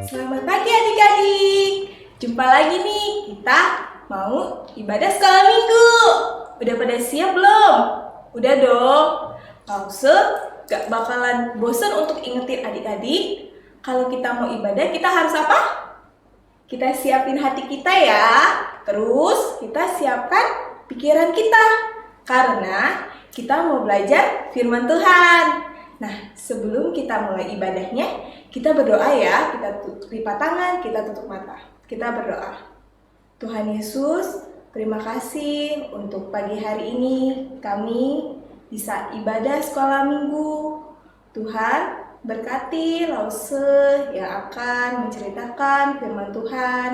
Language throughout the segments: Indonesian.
Selamat pagi adik-adik. Jumpa lagi nih, kita mau ibadah sekolah minggu. Udah pada siap belum? Udah dong. Pause, gak bakalan bosan untuk ingetin adik-adik. Kalau kita mau ibadah, kita harus apa? Kita siapin hati kita ya. Terus kita siapkan pikiran kita. Karena kita mau belajar firman Tuhan. Nah, sebelum kita mulai ibadahnya, kita berdoa ya. Kita lipat tangan, kita tutup mata. Kita berdoa. Tuhan Yesus, terima kasih untuk pagi hari ini kami bisa ibadah sekolah minggu. Tuhan, berkati Lause yang akan menceritakan firman Tuhan.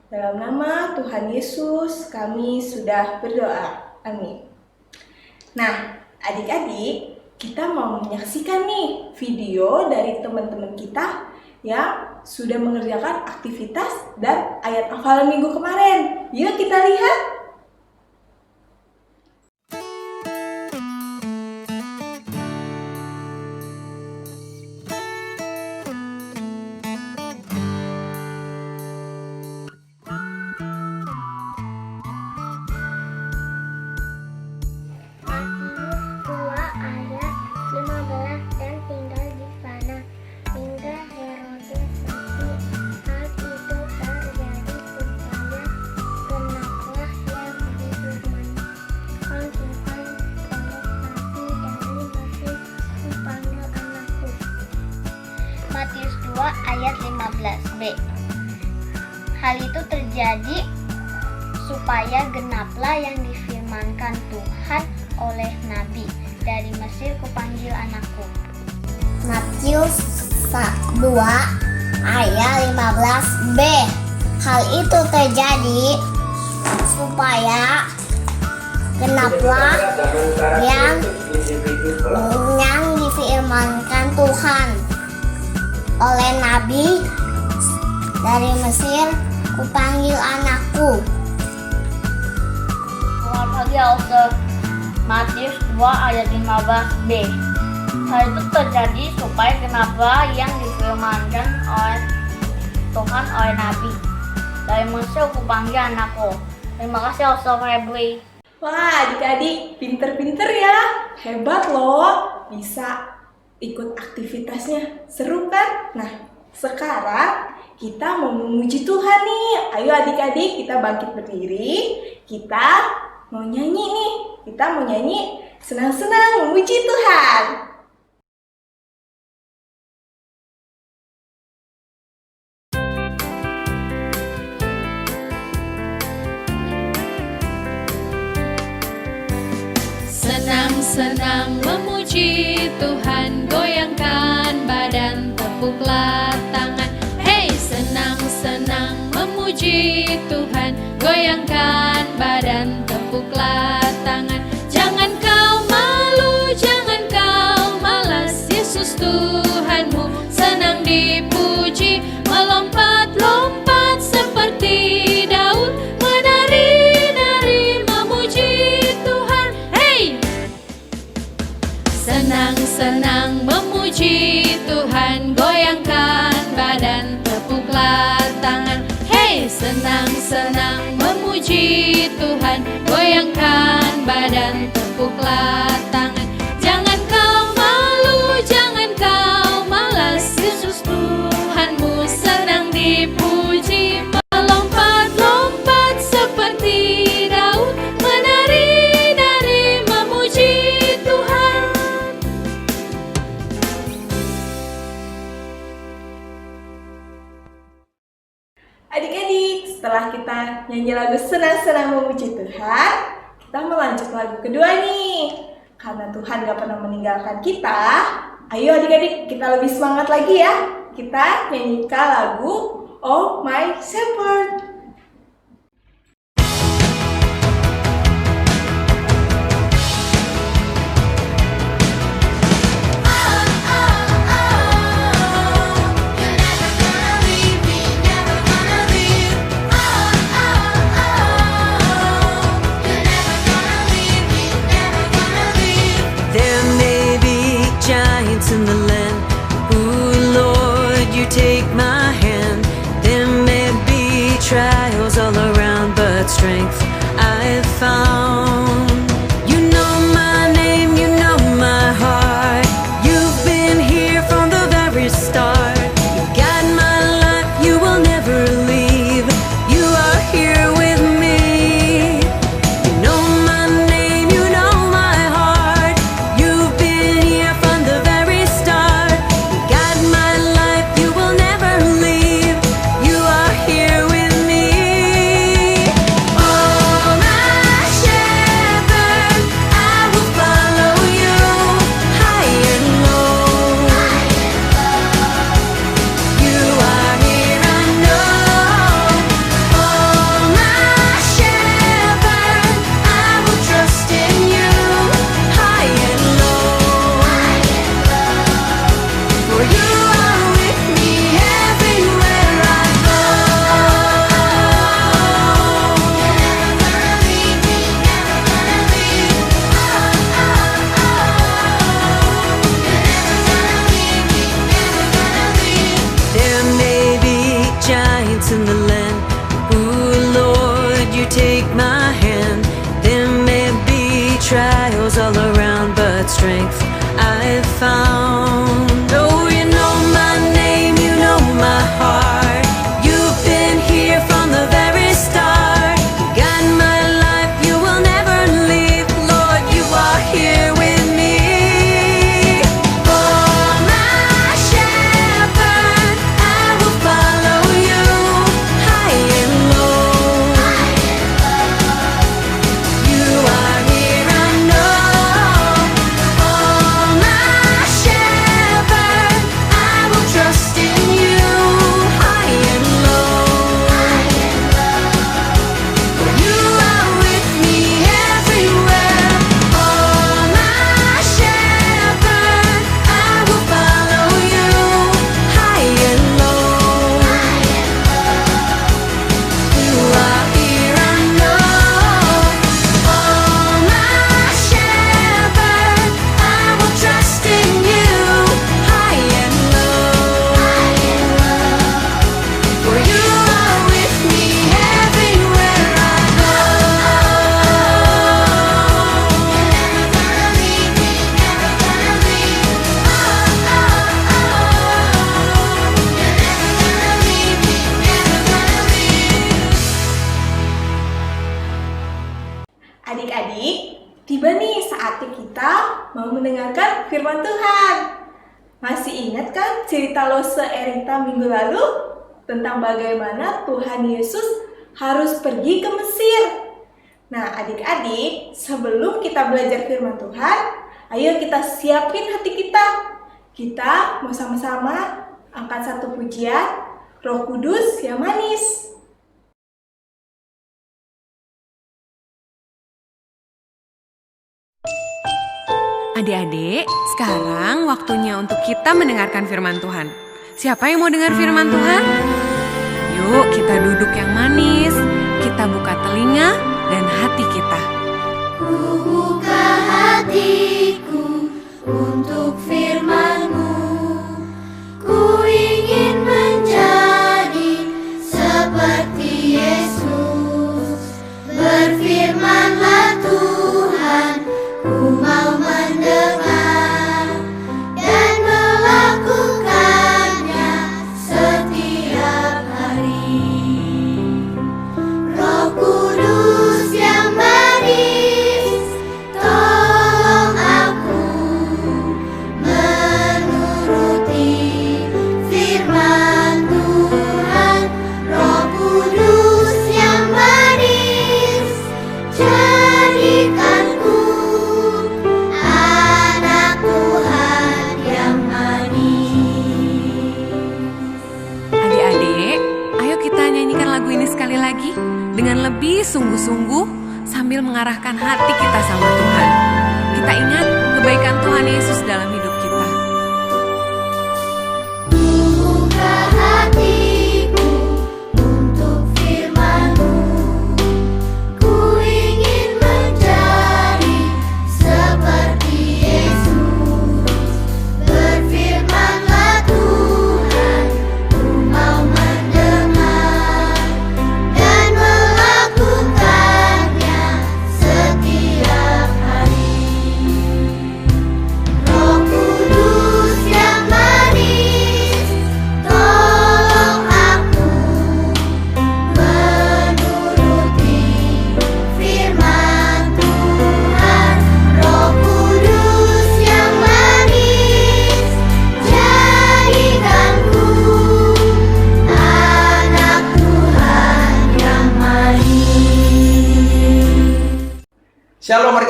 Dalam nama Tuhan Yesus, kami sudah berdoa. Amin. Nah, adik-adik, kita mau menyaksikan nih video dari teman-teman kita yang sudah mengerjakan aktivitas dan ayat hafalan minggu kemarin. Yuk kita lihat. Matius 2 ayat 15b. Hal itu terjadi supaya genaplah yang difirmankan Tuhan oleh Nabi, dari Mesir kupanggil anakku. Matius 2 ayat 15b. Hal itu terjadi supaya genaplah yang difirmankan Tuhan oleh Nabi, dari Mesir kupanggil anakku. Selamat pagi Ause. Matius 2 ayat 15b. Hal itu terjadi supaya genaplah yang difirmankan oleh Tuhan oleh Nabi, dari Mesir kupanggil anakku. Terima kasih Ause Febri. Wah, adik-adik, pinter-pinter ya. Hebat loh, bisa ikut aktivitasnya. Seru kan? Nah, sekarang kita mau memuji Tuhan nih. Ayo adik-adik, kita bangkit berdiri. Kita mau nyanyi nih. Kita mau nyanyi senang-senang memuji Tuhan. Senang-senang memuji Tuhan, goyangkan badan, tepuklah tangan. Hey, senang-senang memuji Tuhan, goyangkan badan, tepuklah tangan. Jangan kau malu, jangan kau malas, Yesus Tuhanmu senang dipuji. Melompat-lompat seperti Daud, menari-nari memuji Tuhan. Hey! Senang-senang memuji Tuhan, goyangkan badan, tepuklah tangan. Hey, senang-senang memuji Tuhan, goyangkan badan, tepuklah tangan. Jangan kau malu, jangan kau malas, Yesus Tuhanmu senang dipuji. Melompat-lompat seperti Daud, menari-nari memuji Tuhan. Adik-adik, setelah kita nyanyi lagu senang-senang memuji Tuhan, kita melanjut lagu kedua nih. Karena Tuhan gak pernah meninggalkan kita, ayo adik-adik kita lebih semangat lagi ya. Kita nyanyikan lagu Oh My Shepherd. There may be giants in the land. Ooh, Lord, you take my hand. found. You know my name, you know my heart. You've been here from the very start. You got my life, you will never leave. You are here with me. You know my name, you know my heart. You've been here from the very start. You got my life, you will never leave. You are here with me. Oh, my shepherd, I will follow you high and low. You are here, I know. Oh, my shepherd, I will trust in you high and low. For you are with me everywhere I go. There may be giants in the land. Ooh, Lord, you take my hand. There may be trials all around, but strength I've found. Oh, you know my name, you know my heart. You've been here from the very start. You got my life, you will never leave. Lord, you are here with me. Oh, my shepherd, I will follow you high and low. You are here, I know. Oh, my shepherd, I will trust in you high and low. For you are with me everywhere. Oh, my shepherd, I will follow you high and low. You are here, I know. Oh, my shepherd, I will trust in you high and low. For you are with me everywhere I go. Adik-adik, tiba nih saatnya kita mau mendengarkan firman Tuhan. Masih ingat kan cerita Lose Erita minggu lalu? Tentang bagaimana Tuhan Yesus harus pergi ke Mesir. Nah, adik-adik, sebelum kita belajar firman Tuhan, ayo kita siapin hati kita. Kita mau sama-sama angkat satu pujian, Roh Kudus yang manis. Adik-adik, sekarang waktunya untuk kita mendengarkan firman Tuhan. Siapa yang mau dengar firman Tuhan? Yuk kita duduk yang manis, kita buka telinga dan hati kita. Ku buka hatiku untuk firman-Mu. Ku ingin menjadi seperti Yesus. Berfirmanlah Tuhan, ku mau mendengar dan melakukannya setiap hari. Roh Kudus yang manis, tolong aku menuruti firman Tuhan. Roh Kudus yang manis, jadikanku anak Tuhan yang manis. Adik-adik, ayo kita nyanyikan lagu ini sekali lagi dengan lebih sungguh-sungguh sambil mengarahkan hati kita sama Tuhan. Kita ingat kebaikan Tuhan Yesus dalam hidup kita. Buka hatiku untuk firman-Mu. Ku ingin menjadi seperti Yesus. Berfirmanlah Tuhan, ku mau mendengar dan melakukannya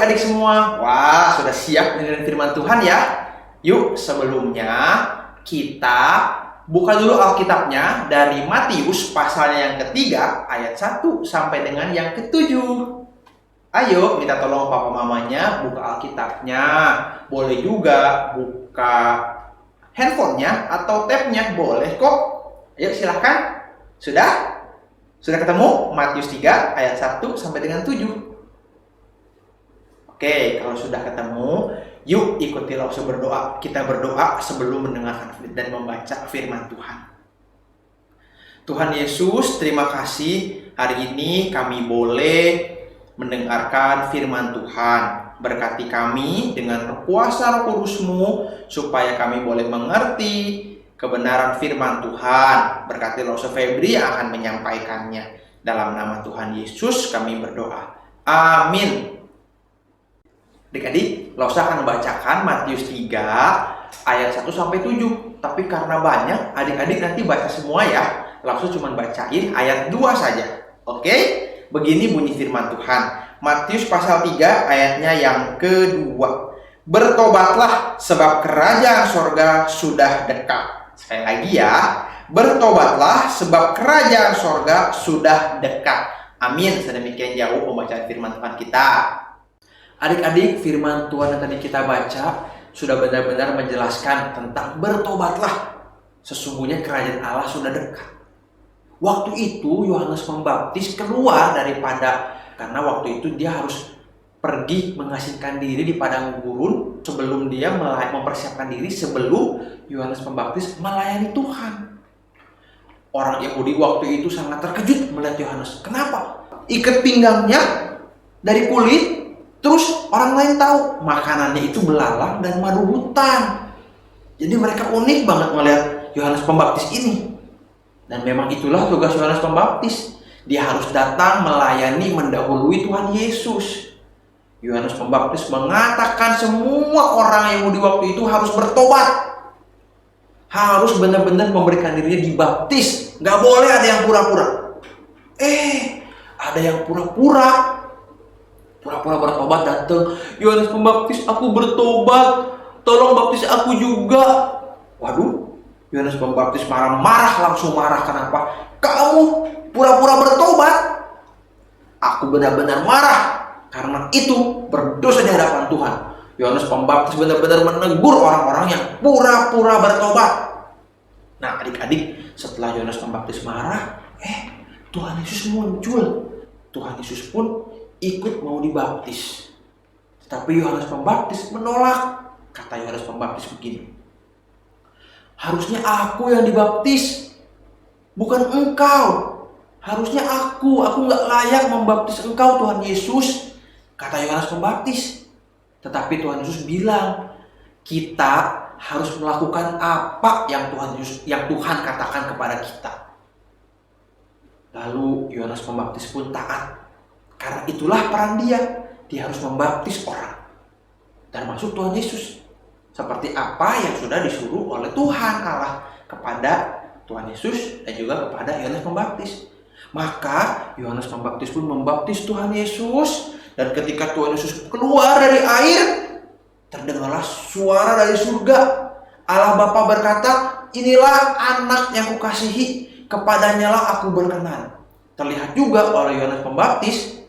adik-adik semua? Wah, sudah siap dengan firman Tuhan ya? Yuk, sebelumnya kita buka dulu Alkitabnya dari Matius pasalnya yang ketiga ayat 1 sampai dengan yang ketujuh. Ayo, minta tolong papa mamanya buka Alkitabnya. Boleh juga buka handphonenya atau tabnya, boleh kok. Ayo silahkan. Sudah? Sudah ketemu? Matius 3 ayat 1 sampai dengan 7. Oke, kalau sudah ketemu, yuk ikuti langsung berdoa. Kita berdoa sebelum mendengarkan dan membaca firman Tuhan. Tuhan Yesus, terima kasih hari ini kami boleh mendengarkan firman Tuhan. Berkati kami dengan kuasa Roh Kudus-Mu supaya kami boleh mengerti kebenaran firman Tuhan. Berkati Loso Febri yang akan menyampaikannya. Dalam nama Tuhan Yesus kami berdoa. Amin. Adik-adik, Losa akan membacakan Matius 3 ayat 1 sampai 7. Tapi karena banyak, adik-adik nanti baca semua ya. Langsung cuma bacain ayat 2 saja. Oke? Begini bunyi firman Tuhan. Matius pasal 3 ayatnya yang kedua. Bertobatlah sebab kerajaan sorga sudah dekat. Sekali lagi ya, bertobatlah sebab kerajaan sorga sudah dekat. Amin. Sedemikian jauh pembacaan firman Tuhan kita. Adik-adik, firman Tuhan yang tadi kita baca sudah benar-benar menjelaskan tentang bertobatlah. Sesungguhnya kerajaan Allah sudah dekat. Waktu itu Yohanes Pembaptis keluar karena waktu itu dia harus pergi mengasingkan diri di padang gurun sebelum dia mempersiapkan diri sebelum Yohanes Pembaptis melayani Tuhan. Orang Yahudi waktu itu sangat terkejut melihat Yohanes. Kenapa? Ikat pinggangnya dari kulit, terus orang lain tahu makanannya itu belalang dan madu hutan. Jadi mereka unik banget melihat Yohanes Pembaptis ini. Dan memang itulah tugas Yohanes Pembaptis. Dia harus datang melayani, mendahului Tuhan Yesus. Yohanes Pembaptis mengatakan semua orang Yahudi waktu itu harus bertobat. Harus benar-benar memberikan dirinya dibaptis. Gak boleh ada yang pura-pura. Ada yang pura-pura bertobat datang. Yohanes Pembaptis, aku bertobat. Tolong baptis aku juga. Waduh, Yohanes Pembaptis langsung marah. Kenapa? Kamu pura-pura bertobat. Aku benar-benar marah. Karena itu berdosa di hadapan Tuhan. Yohanes Pembaptis benar-benar menegur orang-orang yang pura-pura bertobat. Nah, adik-adik, setelah Yohanes Pembaptis marah, Tuhan Yesus muncul. Tuhan Yesus pun ikut mau dibaptis. Tetapi Yohanes Pembaptis menolak. Kata Yohanes Pembaptis begini, harusnya aku yang dibaptis, bukan engkau. Harusnya aku gak layak membaptis engkau Tuhan Yesus. Kata Yohanes Pembaptis. Tetapi Tuhan Yesus bilang, kita harus melakukan apa yang Tuhan katakan kepada kita. Lalu Yohanes Pembaptis pun taat. Karena itulah peran dia. Dia harus membaptis orang. Termasuk Tuhan Yesus. Seperti apa yang sudah disuruh oleh Tuhan Allah kepada Tuhan Yesus dan juga kepada Yohanes Pembaptis. Maka Yohanes Pembaptis pun membaptis Tuhan Yesus. Dan ketika Tuhan Yesus keluar dari air, terdengarlah suara dari surga. Allah Bapa berkata, inilah anak yang kukasihi, kepadanya lah aku berkenan. Terlihat juga oleh Yohanes Pembaptis,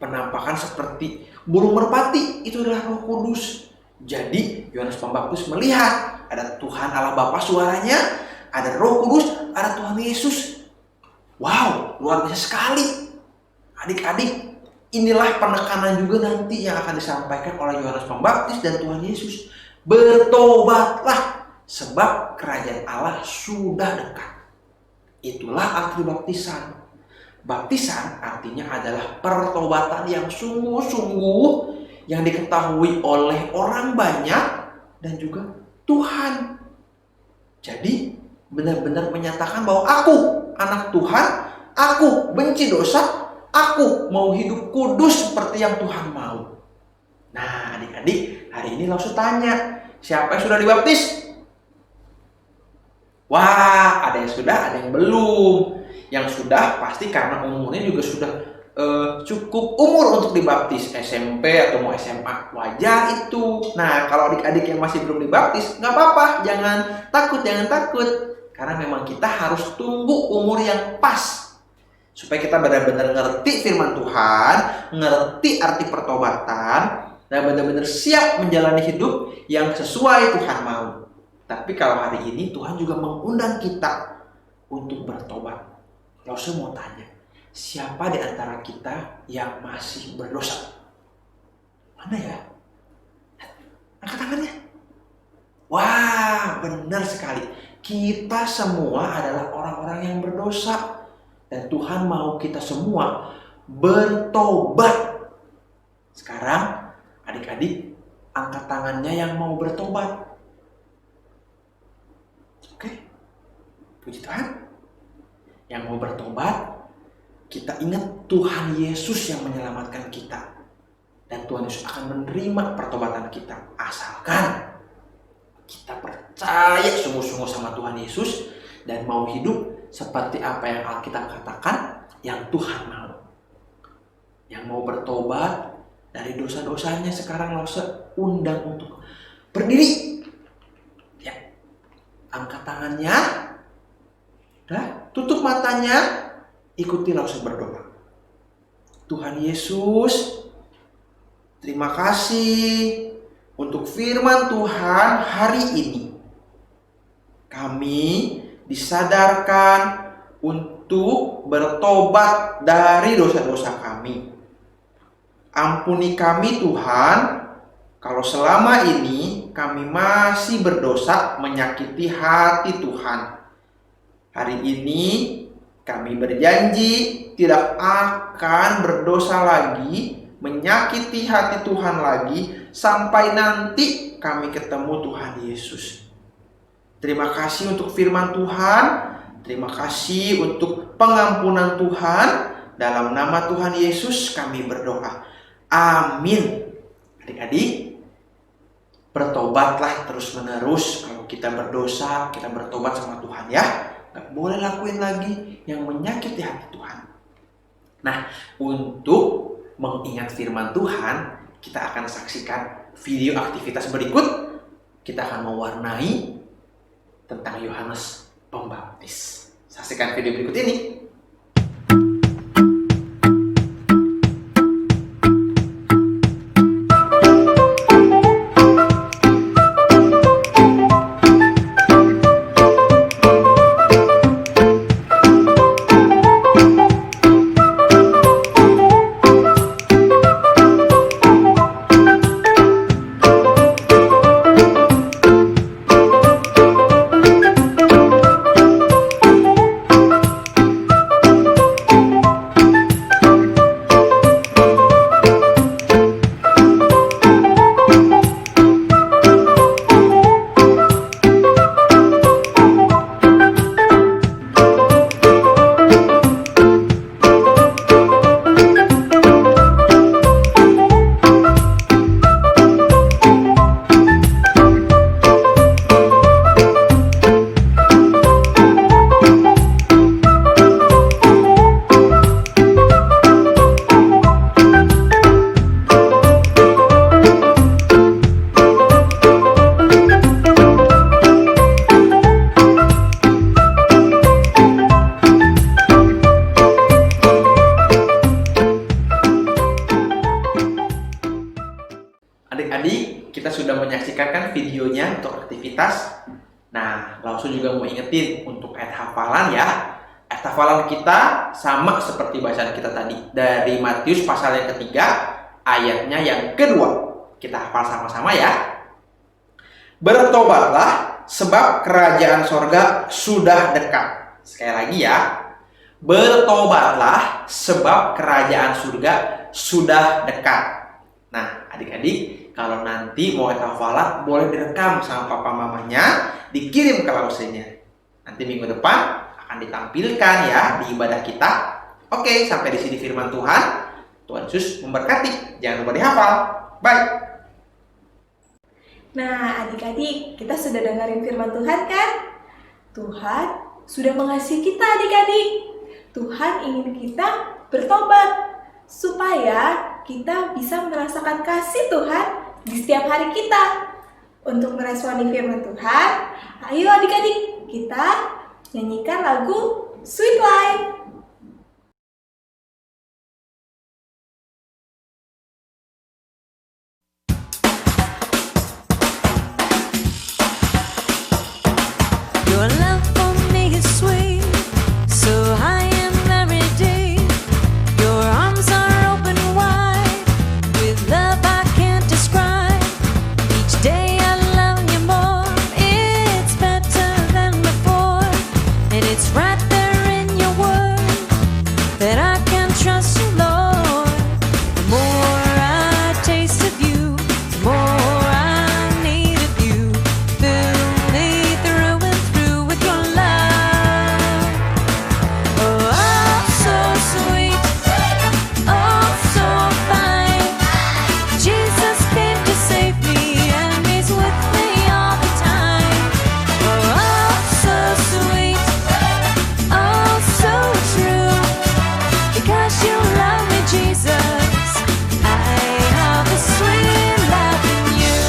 penampakan seperti burung merpati, itu adalah Roh Kudus. Jadi Yohanes Pembaptis melihat ada Tuhan Allah Bapa suaranya, ada Roh Kudus, ada Tuhan Yesus. Wow, luar biasa sekali. Adik-adik, inilah penekanan juga nanti yang akan disampaikan oleh Yohanes Pembaptis dan Tuhan Yesus. Bertobatlah sebab kerajaan Allah sudah dekat. Itulah arti baptisan. Baptisan artinya adalah pertobatan yang sungguh-sungguh yang diketahui oleh orang banyak dan juga Tuhan. Jadi benar-benar menyatakan bahwa aku anak Tuhan, aku benci dosa, aku mau hidup kudus seperti yang Tuhan mau. Nah, adik-adik, hari ini langsung tanya, siapa yang sudah dibaptis? Wah, ada yang sudah, ada yang belum. Yang sudah pasti karena umurnya juga sudah cukup umur untuk dibaptis, SMP atau mau SMA, wajar itu. Nah, kalau adik-adik yang masih belum dibaptis, nggak apa-apa, jangan takut, karena memang kita harus tunggu umur yang pas supaya kita benar-benar ngerti firman Tuhan, ngerti arti pertobatan, dan benar-benar siap menjalani hidup yang sesuai Tuhan mau. Tapi kalau hari ini Tuhan juga mengundang kita untuk bertobat. Kalau saya mau tanya, siapa di antara kita yang masih berdosa? Mana ya? Angkat tangannya. Wah, benar sekali. Kita semua adalah orang-orang yang berdosa. Dan Tuhan mau kita semua bertobat. Sekarang, adik-adik, angkat tangannya yang mau bertobat. Oke? Puji Tuhan. Yang mau bertobat, kita ingat Tuhan Yesus yang menyelamatkan kita. Dan Tuhan Yesus akan menerima pertobatan kita. Asalkan kita percaya sungguh-sungguh sama Tuhan Yesus dan mau hidup seperti apa yang Alkitab katakan, yang Tuhan mau. Yang mau bertobat dari dosa-dosanya sekarang lo undang untuk berdiri. Ya. Angkat tangannya. Dah, tutup matanya. Ikutilah saya berdoa. Tuhan Yesus, terima kasih untuk firman Tuhan hari ini. Kami disadarkan untuk bertobat dari dosa-dosa kami. Ampuni kami Tuhan, kalau selama ini kami masih berdosa menyakiti hati Tuhan. Hari ini kami berjanji tidak akan berdosa lagi, menyakiti hati Tuhan lagi, sampai nanti kami ketemu Tuhan Yesus. Terima kasih untuk firman Tuhan, terima kasih untuk pengampunan Tuhan. Dalam nama Tuhan Yesus kami berdoa. Amin. Adik-adik, bertobatlah terus-menerus. Kalau kita berdosa, kita bertobat sama Tuhan ya. Gak boleh lakuin lagi yang menyakiti hati Tuhan. Nah, untuk mengingat firman Tuhan, kita akan saksikan video aktivitas berikut. Kita akan mewarnai tentang Yohanes Pembaptis. Saksikan video berikut ini. Adik-adik, kita sudah menyaksikan kan videonya untuk aktivitas. Nah, langsung juga mau ingetin untuk ayat hafalan ya. Ayat hafalan kita sama seperti bacaan kita tadi. Dari Matius pasal yang ketiga, ayatnya yang kedua. Kita hafal sama-sama ya. Bertobatlah sebab kerajaan sorga sudah dekat. Sekali lagi ya. Bertobatlah sebab kerajaan surga sudah dekat. Nah, adik-adik, kalau nanti mau hafalan boleh direkam sama papa mamanya, dikirim ke lausenya. Nanti minggu depan akan ditampilkan ya di ibadah kita. Oke, sampai di sini firman Tuhan. Tuhan Yesus memberkati. Jangan lupa dihafal. Bye. Nah, adik-adik, kita sudah dengerin firman Tuhan kan? Tuhan sudah mengasihi kita adik-adik. Tuhan ingin kita bertobat. supaya kita bisa merasakan kasih Tuhan di setiap hari kita. Untuk meresponi firman Tuhan, ayo adik-adik kita nyanyikan lagu Sweet Life. Your love for me is sweet, so I am very deep. Your arms are open wide, with love I can't describe. Each day I love you more, it's better than before. And it's right there in your word that I can trust you, Lord. The more I taste of you, the more I need of you. Fill me through and through with your love. Oh, so sweet, oh, so fine. Jesus came to save me, and He's with me all the time. Oh, so sweet, oh, so true. Because you love me, Jesus, I have a sweet life in you.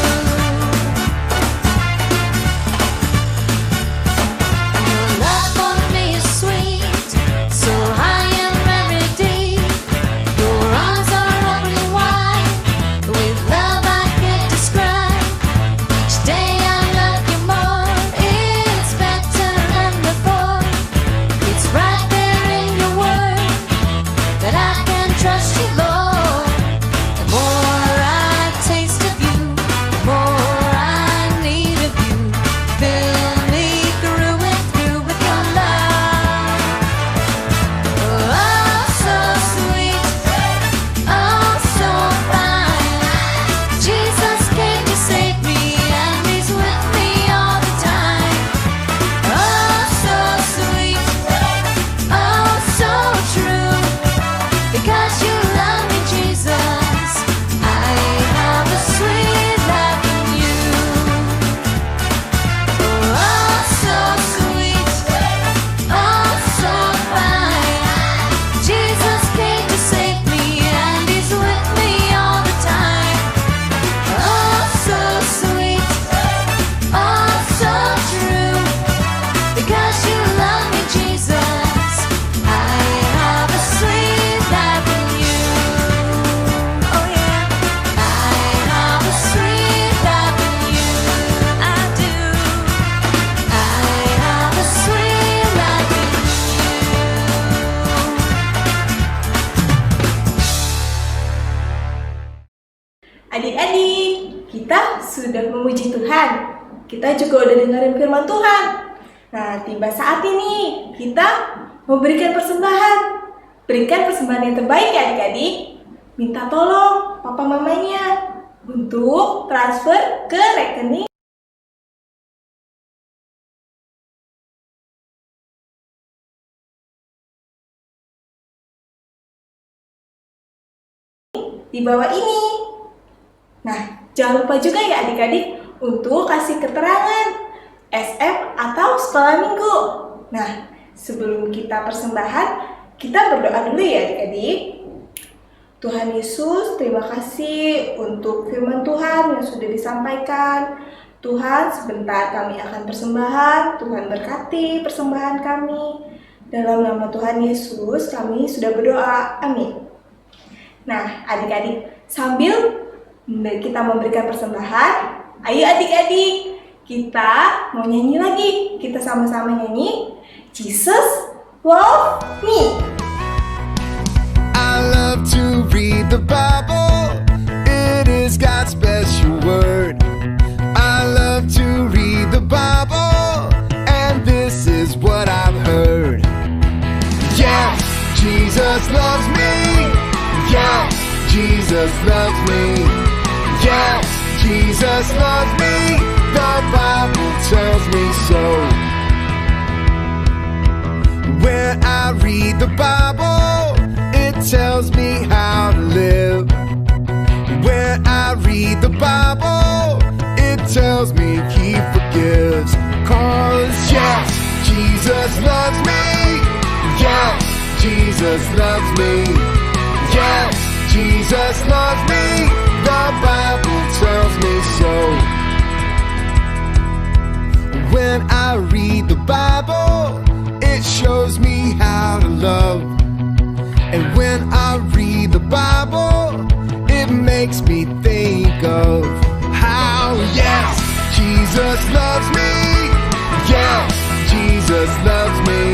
Your love for me is sweet, so high and very deep. Your arms are open wide, with love I can't describe. Each day I love you more, it's better than before. It's right there in your word that I can trust you, Lord. The more I taste of you, the more I need of you. Fill me through and through with your love. Oh, so sweet, oh, so fine. Jesus came to save me, and He's with me all the time. Oh, so sweet, oh, so true. Because you love me, Jesus, I have a sweet life in you. Oh, so sweet, oh, so fine. Jesus came to save me, and He's with me all the time. Oh, so sweet, oh, so true. Because you love me, Jesus, I have a sweet life in you. Oh yeah, I have a sweet life in you. I do. I have a sweet life in you. Adik-adik, kita sudah memuji Tuhan. Kita juga udah dengerin firman Tuhan. Nah, tiba saat ini kita memberikan persembahan. Berikan persembahan yang terbaik ya adik-adik. Minta tolong papa mamanya untuk transfer ke rekening di bawah ini. Nah, jangan lupa juga ya adik-adik untuk kasih keterangan SF atau sekolah minggu. Nah, sebelum kita persembahan, kita berdoa dulu ya adik-adik. Tuhan Yesus, terima kasih untuk firman Tuhan yang sudah disampaikan. Tuhan, sebentar kami akan persembahan. Tuhan berkati persembahan kami. Dalam nama Tuhan Yesus, kami sudah berdoa. Amin. Nah, adik-adik, sambil kita memberikan persembahan, ayo adik-adik, kita mau nyanyi lagi. Kita sama-sama nyanyi Jesus Love Me. I love to read the Bible. It is God's special word. I love to read the Bible, and this is what I've heard. Yes, Jesus loves me. Yes, Jesus loves me. Yes, Jesus loves me. The Bible tells me so. When I read the Bible, it tells me how to live. When I read the Bible, it tells me He forgives. 'Cause yes, Jesus loves me. Yes, Jesus loves me. Yes, Jesus loves me, the Bible tells me so. When I read the Bible, it shows me how to love. And when I read the Bible, it makes me think of how, yes, Jesus loves me. Yes, Jesus loves me.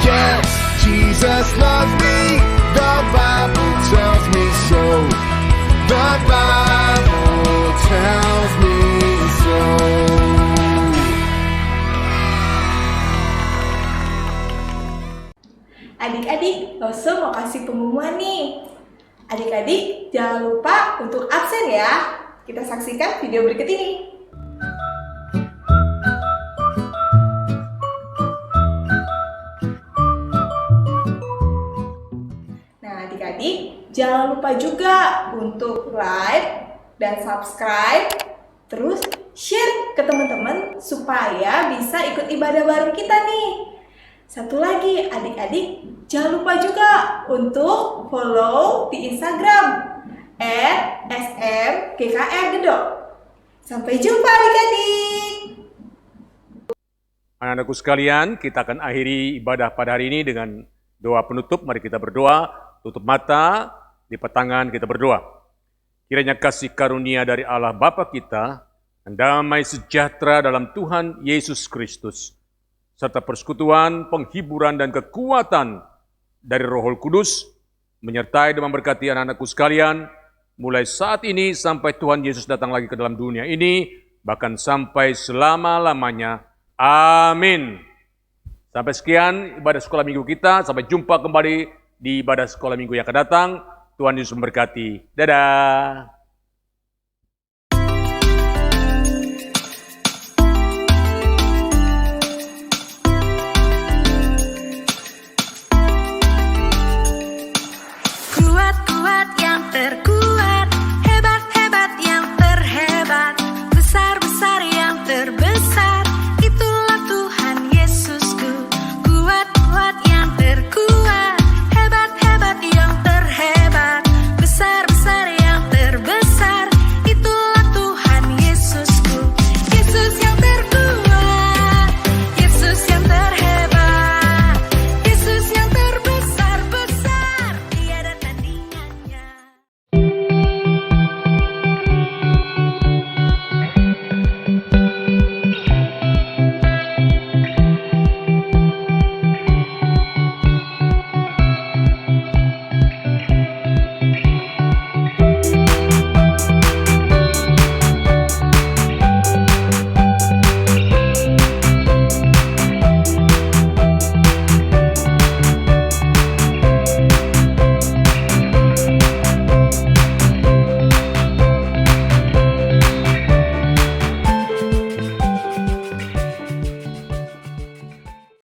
Yes, Jesus loves me. The Bible tells me so. The Bible tells me so. Adik-adik, Lose mau kasih pengumuman nih. Adik-adik, jangan lupa untuk absen ya. Kita saksikan video berikut ini. Nah, adik-adik, jangan lupa juga untuk like dan subscribe, terus share ke teman-teman supaya bisa ikut ibadah bareng kita nih. Satu lagi, adik-adik, jangan lupa juga untuk follow di Instagram @smgkrgedok. Sampai jumpa adik-adik. Anak-anakku sekalian, kita akan akhiri ibadah pada hari ini dengan doa penutup. Mari kita berdoa, tutup mata, lipat tangan, kita berdoa. Kiranya kasih karunia dari Allah Bapa kita, dan damai sejahtera dalam Tuhan Yesus Kristus, serta persekutuan, penghiburan, dan kekuatan dari Roh Kudus, menyertai dan memberkati anak-anakku sekalian, mulai saat ini sampai Tuhan Yesus datang lagi ke dalam dunia ini, bahkan sampai selama-lamanya. Amin. Sampai sekian ibadah sekolah minggu kita, sampai jumpa kembali di ibadah sekolah minggu yang akan datang. Tuhan Yesus memberkati. Dadah.